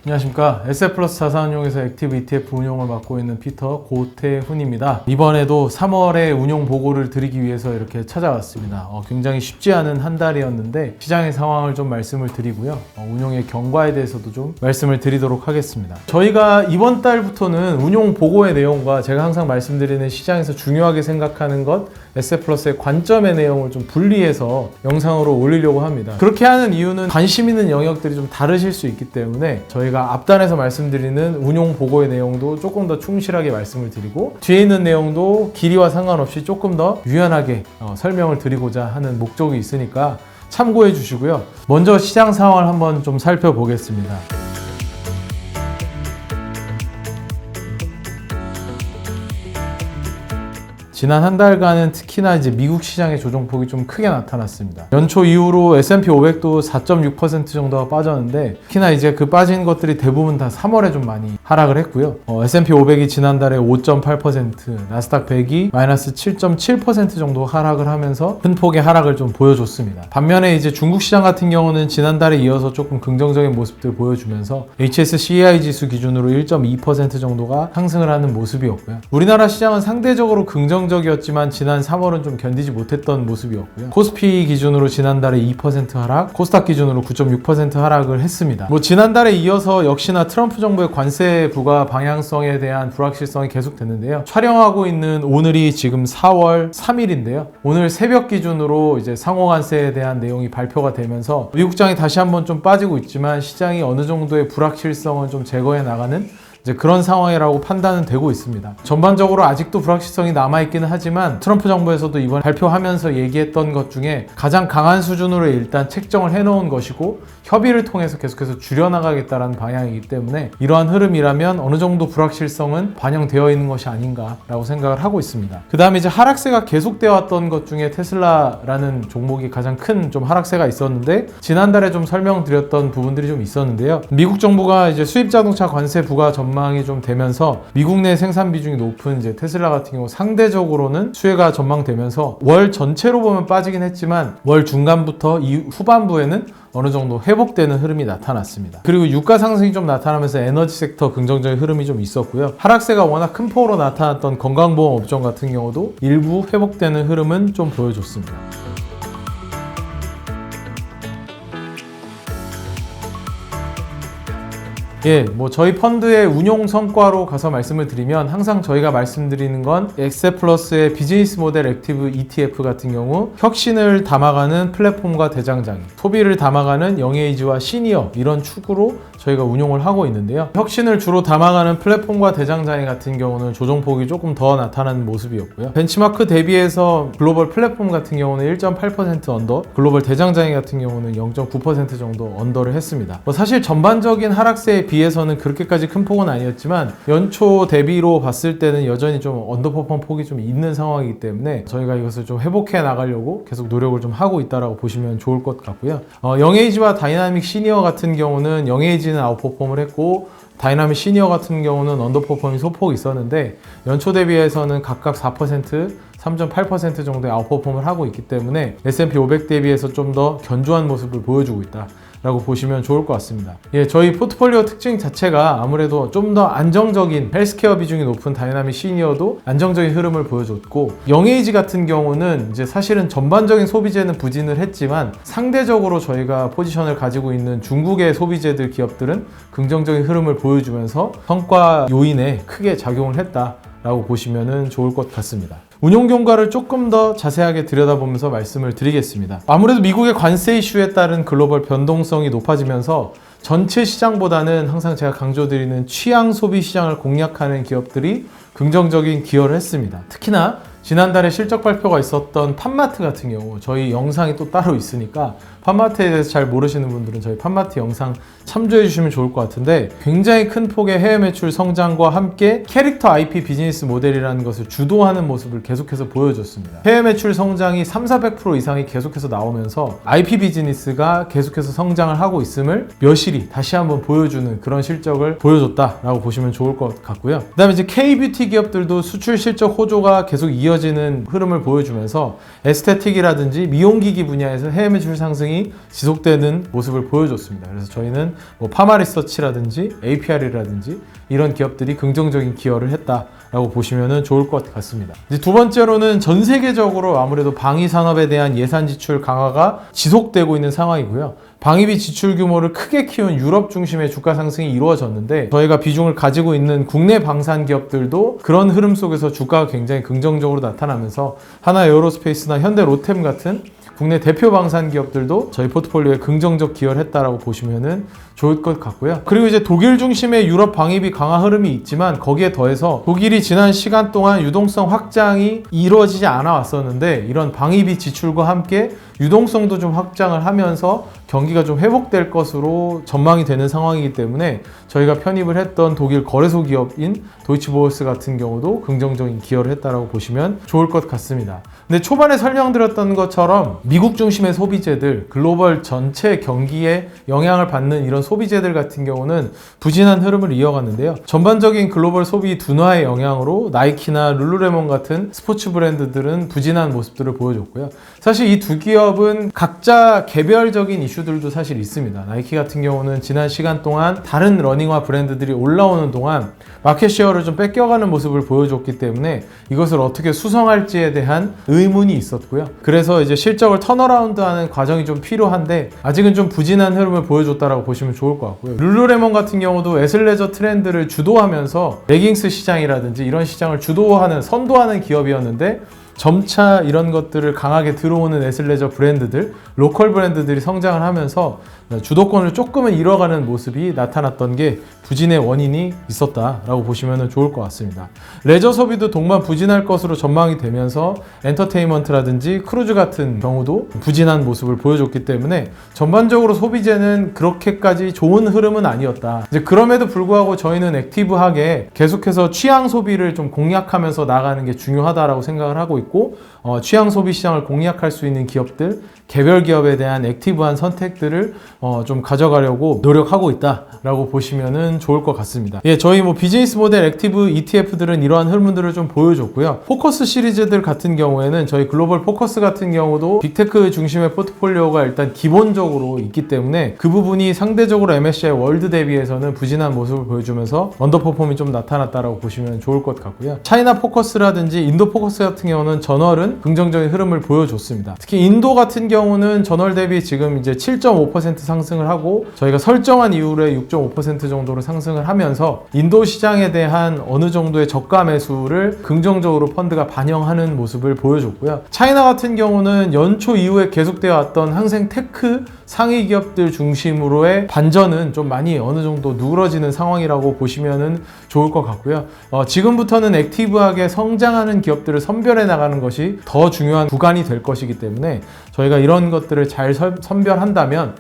안녕하십니까. SF플러스 자산운용에서 액티브 ETF 운용을 맡고 있는 피터 고태훈입니다. 이번에도 3월에 운용 보고를 드리기 위해서 이렇게 찾아왔습니다. 굉장히 쉽지 않은 한 달이었는데 시장의 상황을 좀 말씀을 드리고요. 운용의 경과에 대해서도 좀 말씀을 드리도록 하겠습니다. 저희가 이번 달부터는 운용 보고의 내용과 제가 항상 말씀드리는 시장에서 중요하게 생각하는 것, SF플러스의 관점의 내용을 좀 분리해서 영상으로 올리려고 합니다. 그렇게 하는 이유는 관심 있는 영역들이 좀 다르실 수 있기 때문에 저희가 앞단에서 말씀드리는 운용 보고의 내용도 조금 더 충실하게 말씀을 드리고 뒤에 있는 내용도 길이와 상관없이 조금 더 유연하게 설명을 드리고자 하는 목적이 있으니까 참고해 주시고요. 먼저 시장 상황을 한번 좀 살펴보겠습니다. 지난 한 달간은 특히나 이제 미국 시장의 조정폭이 좀 크게 나타났습니다. 연초 이후로 S&P 500도 4.6% 정도가 빠졌는데 특히나 이제 그 빠진 것들이 대부분 다 3월에 좀 많이 하락을 했고요. S&P 500이 지난달에 5.8%, 나스닥 100이 마이너스 7.7% 정도 하락을 하면서 큰 폭의 하락을 좀 보여줬습니다. 반면에 이제 중국 시장 같은 경우는 지난달에 이어서 조금 긍정적인 모습들 보여주면서 HSCEI 지수 기준으로 1.2% 정도가 상승을 하는 모습이었고요. 우리나라 시장은 상대적으로 긍정적이었지만 지난 3월은 좀 견디지 못했던 모습이었고요. 코스피 기준으로 지난달에 2% 하락, 코스닥 기준으로 9.6% 하락을 했습니다. 지난달에 이어서 역시나 트럼프 정부의 관세 부과 방향성에 대한 불확실성이 계속됐는데요. 촬영하고 있는 오늘이 지금 4월 3일인데요. 오늘 새벽 기준으로 이제 상호관세에 대한 내용이 발표가 되면서 미국장이 다시 한번 좀 빠지고 있지만 시장이 어느 정도의 불확실성을 좀 제거해 나가는 이제 그런 상황이라고 판단은 되고 있습니다. 전반적으로 아직도 불확실성이 남아있기는 하지만 트럼프 정부에서도 이번 발표하면서 얘기했던 것 중에 가장 강한 수준으로 일단 책정을 해놓은 것이고 협의를 통해서 계속해서 줄여나가겠다라는 방향이기 때문에 이러한 흐름이라면 어느 정도 불확실성은 반영되어 있는 것이 아닌가라고 생각을 하고 있습니다. 그 다음에 이제 하락세가 계속되어 왔던 것 중에 테슬라라는 종목이 가장 큰 좀 하락세가 있었는데 지난달에 좀 설명드렸던 부분들이 좀 있었는데요. 미국 정부가 이제 수입 자동차 관세 부과 전망이 좀 되면서 미국 내 생산 비중이 높은 이제 테슬라 같은 경우 상대적으로는 수혜가 전망되면서 월 전체로 보면 빠지긴 했지만 월 중간부터 이 후반부에는 어느 정도 회복되는 흐름이 나타났습니다. 그리고 유가 상승이 좀 나타나면서 에너지 섹터 긍정적인 흐름이 좀 있었고요. 하락세가 워낙 큰 폭으로 나타났던 건강보험 업종 같은 경우도 일부 회복되는 흐름은 좀 보여줬습니다. 저희 펀드의 운용 성과로 가서 말씀을 드리면 항상 저희가 말씀드리는 건 SF플러스의 비즈니스 모델 액티브 ETF 같은 경우 혁신을 담아가는 플랫폼과 대장장이, 소비를 담아가는 영에이지와 시니어 이런 축으로 저희가 운용을 하고 있는데요. 혁신을 주로 담아가는 플랫폼과 대장장이 같은 경우는 조정폭이 조금 더 나타나는 모습이었고요. 벤치마크 대비해서 글로벌 플랫폼 같은 경우는 1.8% 언더, 글로벌 대장장이 같은 경우는 0.9% 정도 언더를 했습니다. 사실 전반적인 하락세에 비해서는 그렇게까지 큰 폭은 아니었지만 연초 대비로 봤을 때는 여전히 좀 언더퍼폼 폭이 좀 있는 상황이기 때문에 저희가 이것을 좀 회복해 나가려고 계속 노력을 좀 하고 있다라고 보시면 좋을 것 같고요. 영에이지와 다이나믹 시니어 같은 경우는 영에이지는 아웃퍼폼을 했고 다이나믹 시니어 같은 경우는 언더퍼폼이 소폭 있었는데 연초 대비해서는 각각 4%, 3.8% 정도의 아웃퍼폼을 하고 있기 때문에 S&P 500 대비해서 좀 더 견조한 모습을 보여주고 있다 라고 보시면 좋을 것 같습니다. 저희 포트폴리오 특징 자체가 아무래도 좀 더 안정적인 헬스케어 비중이 높은 다이나믹 시니어도 안정적인 흐름을 보여줬고 영에이지 같은 경우는 이제 사실은 전반적인 소비재는 부진을 했지만 상대적으로 저희가 포지션을 가지고 있는 중국의 소비재들 기업들은 긍정적인 흐름을 보여주면서 성과 요인에 크게 작용을 했다라고 보시면 좋을 것 같습니다. 운용 경과를 조금 더 자세하게 들여다보면서 말씀을 드리겠습니다. 아무래도 미국의 관세 이슈에 따른 글로벌 변동성이 높아지면서 전체 시장보다는 항상 제가 강조드리는 취향 소비 시장을 공략하는 기업들이 긍정적인 기여를 했습니다. 특히나 지난달에 실적 발표가 있었던 팜마트 같은 경우 저희 영상이 또 따로 있으니까 팜마트에 대해서 잘 모르시는 분들은 저희 팜마트 영상 참조해 주시면 좋을 것 같은데 굉장히 큰 폭의 해외 매출 성장과 함께 캐릭터 IP 비즈니스 모델이라는 것을 주도하는 모습을 계속해서 보여줬습니다. 해외 매출 성장이 300~400% 이상이 계속해서 나오면서 IP 비즈니스가 계속해서 성장을 하고 있음을 묘실이 다시 한번 보여주는 그런 실적을 보여줬다라고 보시면 좋을 것 같고요. 그 다음에 이제 K-뷰티 기업들도 수출 실적 호조가 계속 이어지는 흐름을 보여주면서 에스테틱이라든지 미용기기 분야에서 해외 매출 상승이 상승이 지속되는 모습을 보여줬습니다. 그래서 저희는 뭐 파마리서치라든지 APR이라든지 이런 기업들이 긍정적인 기여를 했다라고 보시면 좋을 것 같습니다. 이제 두 번째로는 전 세계적으로 아무래도 방위 산업에 대한 예산 지출 강화가 지속되고 있는 상황이고요. 방위비 지출 규모를 크게 키운 유럽 중심의 주가 상승이 이루어졌는데 저희가 비중을 가지고 있는 국내 방산 기업들도 그런 흐름 속에서 주가가 굉장히 긍정적으로 나타나면서 하나 에어로스페이스나 현대 로템 같은 국내 대표 방산 기업들도 저희 포트폴리오에 긍정적 기여를 했다라고 보시면은 좋을 것 같고요. 그리고 이제 독일 중심의 유럽 방위비 강화 흐름이 있지만 거기에 더해서 독일이 지난 시간 동안 유동성 확장이 이루어지지 않아 왔었는데 이런 방위비 지출과 함께 유동성도 좀 확장을 하면서 경기가 좀 회복될 것으로 전망이 되는 상황이기 때문에 저희가 편입을 했던 독일 거래소 기업인 도이치보어스 같은 경우도 긍정적인 기여를 했다라고 보시면 좋을 것 같습니다. 근데 초반에 설명드렸던 것처럼 미국 중심의 소비재들, 글로벌 전체 경기에 영향을 받는 이런 소비재들 같은 경우는 부진한 흐름을 이어갔는데요. 전반적인 글로벌 소비 둔화의 영향으로 나이키나 룰루레몬 같은 스포츠 브랜드들은 부진한 모습들을 보여줬고요. 사실 이 두 기업은 각자 개별적인 이슈들도 사실 있습니다. 나이키 같은 경우는 지난 시간 동안 다른 러닝화 브랜드들이 올라오는 동안 마켓쉐어를 좀 뺏겨가는 모습을 보여줬기 때문에 이것을 어떻게 수성할지에 대한 의문이 있었고요. 그래서 이제 실적을 턴어라운드하는 과정이 좀 필요한데 아직은 좀 부진한 흐름을 보여줬다라고 보시면 좋을 것 같고요. 룰루레몬 같은 경우도 애슬레저 트렌드를 주도하면서 레깅스 시장이라든지 이런 시장을 주도하는 선도하는 기업이었는데 점차 이런 것들을 강하게 들어오는 애슬레저 브랜드들, 로컬 브랜드들이 성장을 하면서 주도권을 조금은 잃어가는 모습이 나타났던 게 부진의 원인이 있었다라고 보시면 좋을 것 같습니다. 레저 소비도 동반 부진할 것으로 전망이 되면서 엔터테인먼트라든지 크루즈 같은 경우도 부진한 모습을 보여줬기 때문에 전반적으로 소비재는 그렇게까지 좋은 흐름은 아니었다. 이제 그럼에도 불구하고 저희는 액티브하게 계속해서 취향 소비를 좀 공략하면서 나가는 게 중요하다라고 생각을 하고 있고 취향 소비 시장을 공략할 수 있는 기업들, 개별 기업에 대한 액티브한 선택들을 좀 가져가려고 노력하고 있다라고 보시면은 좋을 것 같습니다. 예, 저희 뭐 비즈니스 모델 액티브 ETF들은 이러한 흐름들을 좀 보여줬고요. 포커스 시리즈들 같은 경우에는 저희 글로벌 포커스 같은 경우도 빅테크 중심의 포트폴리오가 일단 기본적으로 있기 때문에 그 부분이 상대적으로 MSCI 월드 대비해서는 부진한 모습을 보여주면서 언더퍼폼이 좀 나타났다라고 보시면 좋을 것 같고요. 차이나 포커스라든지 인도 포커스 같은 경우는 전월은 긍정적인 흐름을 보여줬습니다. 특히 인도 같은 경우는 전월 대비 지금 이제 7.5% 상승을 하고 저희가 설정한 이후에 6.5% 정도로 상승을 하면서 인도 시장에 대한 어느 정도의 저가 매수를 긍정적으로 펀드가 반영하는 모습을 보여줬고요. 차이나 같은 경우는 연초 이후에 계속되어 왔던 항생 테크 상위 기업들 중심으로의 반전은 좀 많이 어느 정도 누그러지는 상황이라고 보시면 좋을 것 같고요. 지금부터는 액티브하게 성장하는 기업들을 선별해 나가는 것이 더 중요한 구간이 될 것이기 때문에 저희가 이런 것들을 잘 선별한다면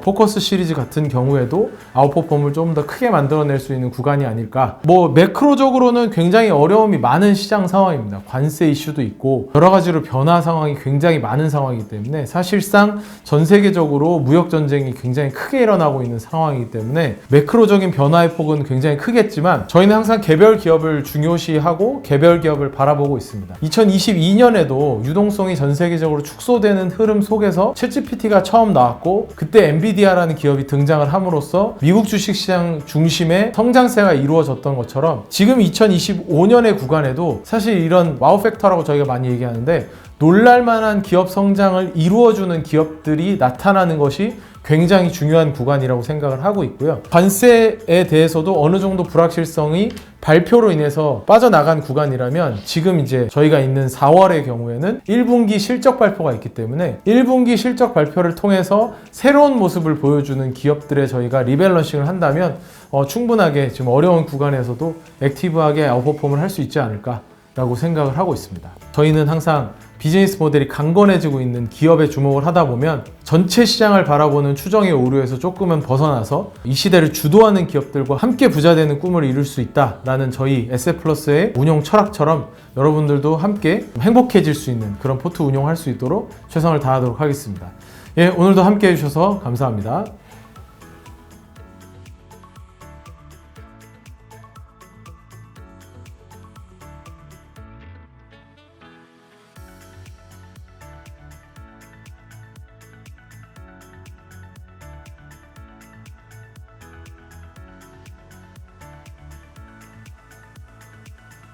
포커스 시리즈 같은 경우에도 아웃퍼폼을 좀 더 크게 만들어낼 수 있는 구간이 아닐까. 뭐 매크로적으로는 굉장히 어려움이 많은 시장 상황입니다. 관세 이슈도 있고 여러 가지로 변화 상황이 굉장히 많은 상황이기 때문에 사실상 전 세계적으로 무역 전쟁이 굉장히 크게 일어나고 있는 상황이기 때문에 매크로적인 변화의 폭은 굉장히 크겠지만 저희는 항상 개별 기업을 중요시하고 개별 기업을 바라보고 있습니다. 2022년에도 유동성이 전 세계적으로 축소되는 흐름 속에서 챗GPT가 처음 나왔고 그때 엔비디아라는 기업이 등장을 함으로써 미국 주식시장 중심의 성장세가 이루어졌던 것처럼 지금 2025년의 구간에도 사실 이런 와우 팩터라고 저희가 많이 얘기하는데 놀랄만한 기업 성장을 이루어주는 기업들이 나타나는 것이 굉장히 중요한 구간이라고 생각을 하고 있고요. 관세에 대해서도 어느 정도 불확실성이 발표로 인해서 빠져나간 구간이라면 지금 이제 저희가 있는 4월의 경우에는 1분기 실적 발표가 있기 때문에 1분기 실적 발표를 통해서 새로운 모습을 보여주는 기업들에 저희가 리밸런싱을 한다면 충분하게 지금 어려운 구간에서도 액티브하게 아웃퍼폼을 할 수 있지 않을까라고 생각을 하고 있습니다. 저희는 항상 비즈니스 모델이 강건해지고 있는 기업에 주목을 하다 보면 전체 시장을 바라보는 추정의 오류에서 조금은 벗어나서 이 시대를 주도하는 기업들과 함께 부자되는 꿈을 이룰 수 있다라는 저희 에셋플러스의 운용 철학처럼 여러분들도 함께 행복해질 수 있는 그런 포트 운용할 수 있도록 최선을 다하도록 하겠습니다. 예, 오늘도 함께 해주셔서 감사합니다.